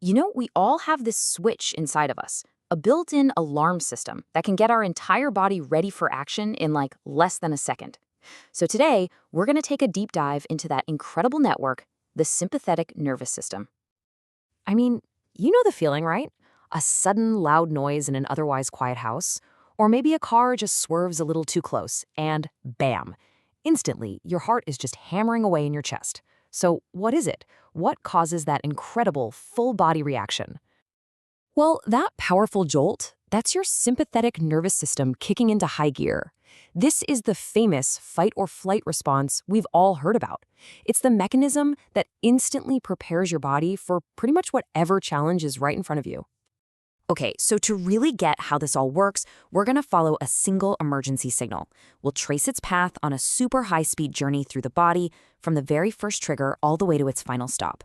We all have this switch inside of us, a built-in alarm system that can get our entire body ready for action in like less than a second. So today, we're going to take a deep dive into that incredible network, the sympathetic nervous system. I mean, you know the feeling, right? A sudden loud noise in an otherwise quiet house, or maybe a car just swerves a little too close, and bam! Instantly, your heart is just hammering away in your chest. So, what is it? What causes that incredible full-body reaction? Well, that powerful jolt, that's your sympathetic nervous system kicking into high gear. This is the famous fight or flight response we've all heard about. It's the mechanism that instantly prepares your body for pretty much whatever challenge is right in front of you. Okay, so to really get how this all works, we're going to follow a single emergency signal. We'll trace its path on a super high-speed journey through the body from the very first trigger all the way to its final stop.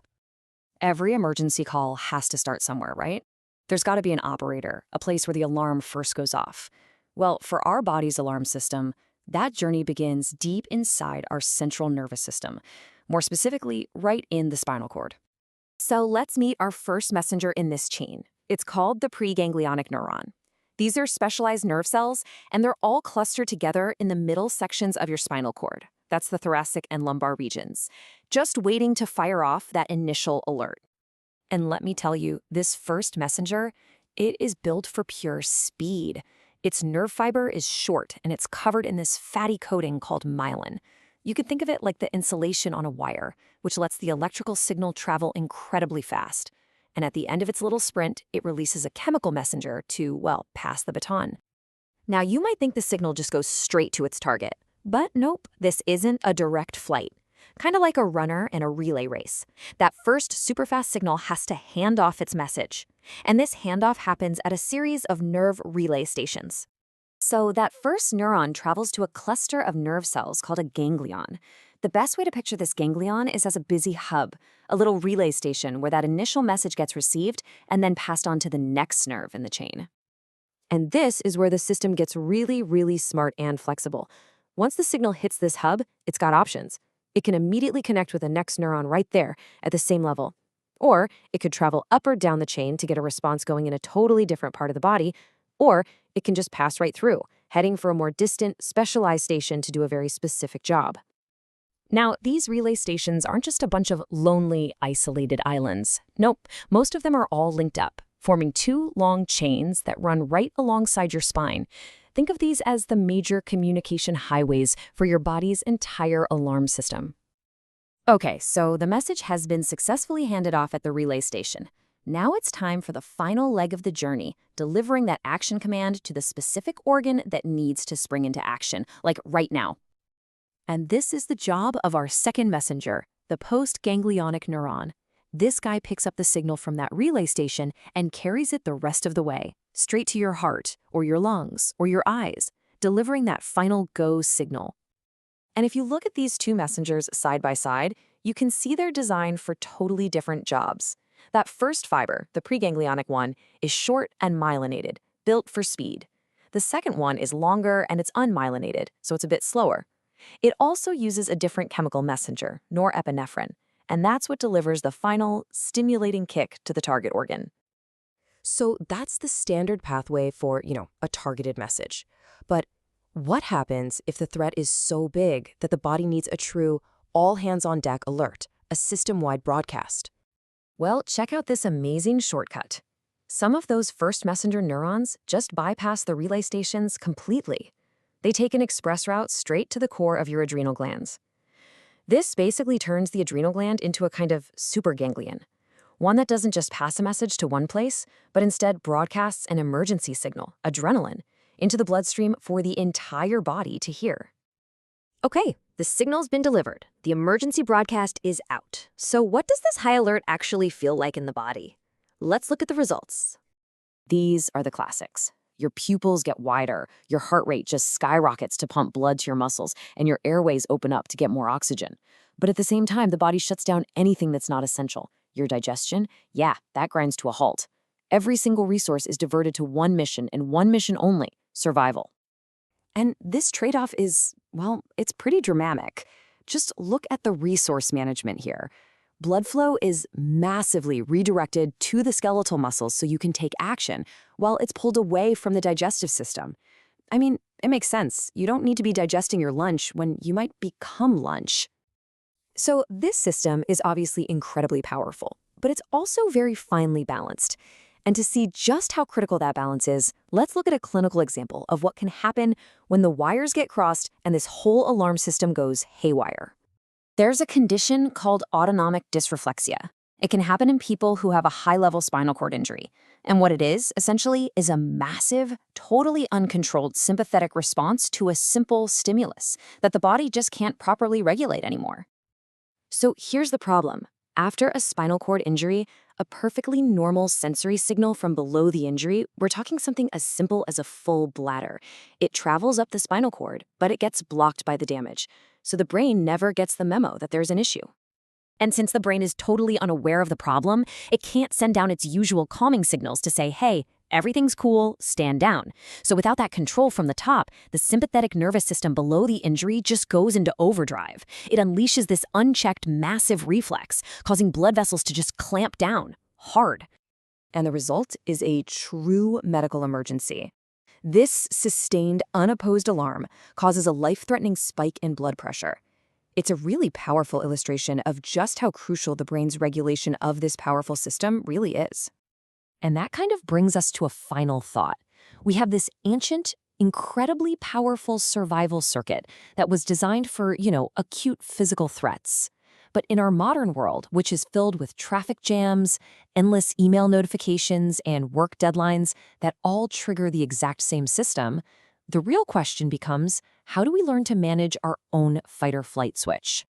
Every emergency call has to start somewhere, right? There's got to be an operator, a place where the alarm first goes off. Well, for our body's alarm system, that journey begins deep inside our central nervous system, more specifically, right in the spinal cord. So let's meet our first messenger in this chain. It's called the pre-ganglionic neuron. These are specialized nerve cells, and they're all clustered together in the middle sections of your spinal cord. That's the thoracic and lumbar regions, just waiting to fire off that initial alert. And let me tell you, this first messenger, it is built for pure speed. Its nerve fiber is short, and it's covered in this fatty coating called myelin. You could think of it like the insulation on a wire, which lets the electrical signal travel incredibly fast. And at the end of its little sprint, it releases a chemical messenger to, well, pass the baton. Now, you might think the signal just goes straight to its target. But nope, this isn't a direct flight. Kind of like a runner in a relay race. That first super fast signal has to hand off its message. And this handoff happens at a series of nerve relay stations. So that first neuron travels to a cluster of nerve cells called a ganglion. The best way to picture this ganglion is as a busy hub, a little relay station where that initial message gets received and then passed on to the next nerve in the chain. And this is where the system gets really, really smart and flexible. Once the signal hits this hub, it's got options. It can immediately connect with the next neuron right there at the same level. Or it could travel up or down the chain to get a response going in a totally different part of the body, or it can just pass right through, heading for a more distant, specialized station to do a very specific job. Now, these relay stations aren't just a bunch of lonely, isolated islands. Nope, most of them are all linked up, forming two long chains that run right alongside your spine. Think of these as the major communication highways for your body's entire alarm system. Okay, so the message has been successfully handed off at the relay station. Now it's time for the final leg of the journey, delivering that action command to the specific organ that needs to spring into action, like right now. And this is the job of our second messenger, the post-ganglionic neuron. This guy picks up the signal from that relay station and carries it the rest of the way, straight to your heart, or your lungs, or your eyes, delivering that final go signal. And if you look at these two messengers side by side, you can see they're designed for totally different jobs. That first fiber, the pre-ganglionic one, is short and myelinated, built for speed. The second one is longer and it's unmyelinated, so it's a bit slower. It also uses a different chemical messenger, norepinephrine, and that's what delivers the final, stimulating kick to the target organ. So that's the standard pathway for, a targeted message. But what happens if the threat is so big that the body needs a true all-hands-on-deck alert, a system-wide broadcast? Well, check out this amazing shortcut. Some of those first messenger neurons just bypass the relay stations completely. They take an express route straight to the core of your adrenal glands. This basically turns the adrenal gland into a kind of super ganglion, one that doesn't just pass a message to one place, but instead broadcasts an emergency signal, adrenaline, into the bloodstream for the entire body to hear. Okay, the signal's been delivered. The emergency broadcast is out. So what does this high alert actually feel like in the body? Let's look at the results. These are the classics. Your pupils get wider, your heart rate just skyrockets to pump blood to your muscles, and your airways open up to get more oxygen. But at the same time, the body shuts down anything that's not essential. Your digestion, that grinds to a halt. Every single resource is diverted to one mission and one mission only, survival. And this trade-off is, it's pretty dramatic. Just look at the resource management here. Blood flow is massively redirected to the skeletal muscles so you can take action, while it's pulled away from the digestive system. I mean, it makes sense. You don't need to be digesting your lunch when you might become lunch. So this system is obviously incredibly powerful, but it's also very finely balanced. And to see just how critical that balance is, let's look at a clinical example of what can happen when the wires get crossed and this whole alarm system goes haywire. There's a condition called autonomic dysreflexia. It can happen in people who have a high-level spinal cord injury. And what it is, essentially, is a massive, totally uncontrolled sympathetic response to a simple stimulus that the body just can't properly regulate anymore. So here's the problem. After a spinal cord injury, a perfectly normal sensory signal from below the injury, we're talking something as simple as a full bladder. It travels up the spinal cord, but it gets blocked by the damage. So the brain never gets the memo that there's an issue. And since the brain is totally unaware of the problem, it can't send down its usual calming signals to say, hey, everything's cool, stand down. So without that control from the top, the sympathetic nervous system below the injury just goes into overdrive. It unleashes this unchecked massive reflex, causing blood vessels to just clamp down, hard. And the result is a true medical emergency. This sustained, unopposed alarm causes a life-threatening spike in blood pressure. It's a really powerful illustration of just how crucial the brain's regulation of this powerful system really is. And that kind of brings us to a final thought. We have this ancient, incredibly powerful survival circuit that was designed for, acute physical threats. But in our modern world, which is filled with traffic jams, endless email notifications, and work deadlines that all trigger the exact same system, the real question becomes, how do we learn to manage our own fight-or-flight switch?